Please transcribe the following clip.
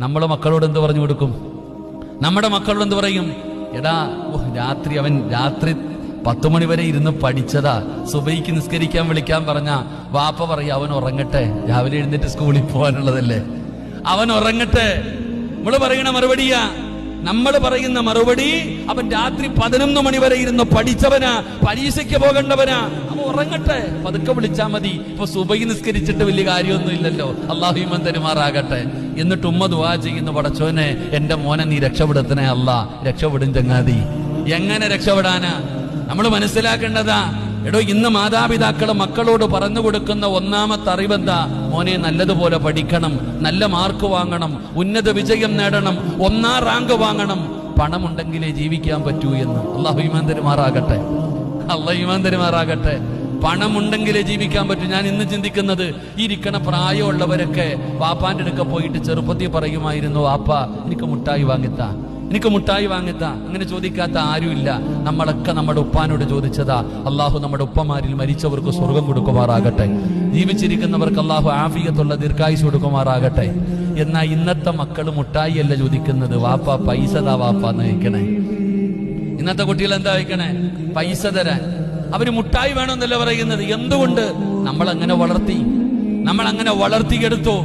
നമ്മൾ മക്കളോട് എന്ത് പറഞ്ഞു കൊടുക്കും? നമ്മുടെ മക്കളോട് എന്ത് പറയും? എടാ അവൻ രാത്രി 10 മണി വരെ ഇരുന്ന് പഠിച്ചതാ, സുബൈക്ക് നിസ്കരിക്കാൻ വിളിക്കാൻ പറഞ്ഞ വാപ്പ പറയും അവൻ ഉറങ്ങട്ടെ, രാവിലെ എഴുന്നേറ്റ് സ്കൂളിൽ പോകാനുള്ളതല്ലേ, അവൻ ഉറങ്ങട്ടെ. നമ്മൾ പറയുന്ന മറുപടി അവൻ രാത്രി 11 മണി വരെ ഇരുന്ന് പഠിച്ചവനാ, പരീക്ഷയ്ക്ക് പോകേണ്ടവനാ, അവൻ ഉറങ്ങട്ടെ, പതുക്കെ വിളിച്ചാ മതി. ഇപ്പൊ സുബൈ നിസ്കരിച്ചിട്ട് വലിയ കാര്യമൊന്നും ഇല്ലല്ലോ, അള്ളാഹു ഈമാൻ തരുമാറാകട്ടെ. എന്നിട്ട് ഉമ്മ ദുആ ചെയ്യുന്നു, പടച്ചോനെ എന്റെ മോനെ നീ രക്ഷപ്പെടുത്തണേ അല്ലാ. രക്ഷപ്പെടും ചങ്ങാതി. എങ്ങനെ രക്ഷപ്പെടാനാ? നമ്മൾ മനസ്സിലാക്കേണ്ടതാ, എടോ ഇന്ന് മാതാപിതാക്കള് മക്കളോട് പറഞ്ഞു കൊടുക്കുന്ന ഒന്നാമത്തെ അറിവെന്താ? മോനെ നല്ലതുപോലെ പഠിക്കണം, നല്ല മാർക്ക് വാങ്ങണം, ഉന്നത വിജയം നേടണം, 1ാം റാങ്ക് വാങ്ങണം, പണമുണ്ടെങ്കിലേ ജീവിക്കാൻ പറ്റൂ എന്ന്. അള്ളാഹു ഈമാൻ തരുമാറാകട്ടെ, അള്ളാഹു ഈമാൻ തരുമാറാകട്ടെ. പണമുണ്ടെങ്കിലേ ജീവിക്കാൻ പറ്റൂ. ഞാൻ ഇന്ന് ചിന്തിക്കുന്നത്, ഈ ഇരിക്കണ പ്രായമുള്ളവരൊക്കെ വാപ്പാന്റെ അടുക്ക പോയിട്ട് ചെറുപ്പത്തിൽ പറയുമായിരുന്നു, വാപ്പ എനിക്ക് മുട്ടായി വാങ്ങിത്താ, എനിക്ക് മുട്ടായി വാങ്ങിത്താ. അങ്ങനെ ചോദിക്കാത്ത ആരുമില്ല. നമ്മളൊക്കെ നമ്മുടെ ഉപ്പാനോട് ചോദിച്ചതാ. അള്ളാഹു നമ്മുടെ ഉപ്പമാരിൽ മരിച്ചവർക്ക് സ്വർഗം കൊടുക്കുമാറാകട്ടെ, ജീവിച്ചിരിക്കുന്നവർക്ക് അള്ളാഹു ആഫിയത്തുള്ള ദീർഘായുസ് കൊടുക്കുമാറാകട്ടെ. എന്നാൽ ഇന്നത്തെ മക്കള് മുട്ടായി അല്ല ചോദിക്കുന്നത്, വാപ്പ പൈസ താ വാപ്പ എന്ന് ചോദിക്കണേ. ഇന്നത്തെ കുട്ടികൾ എന്താ വയ്ക്കണേ? പൈസ തരാൻ. അവര് മുട്ടായി വേണമെന്നല്ല പറയുന്നത്. എന്തുകൊണ്ട്? നമ്മൾ അങ്ങനെ വളർത്തിയെടുത്തു.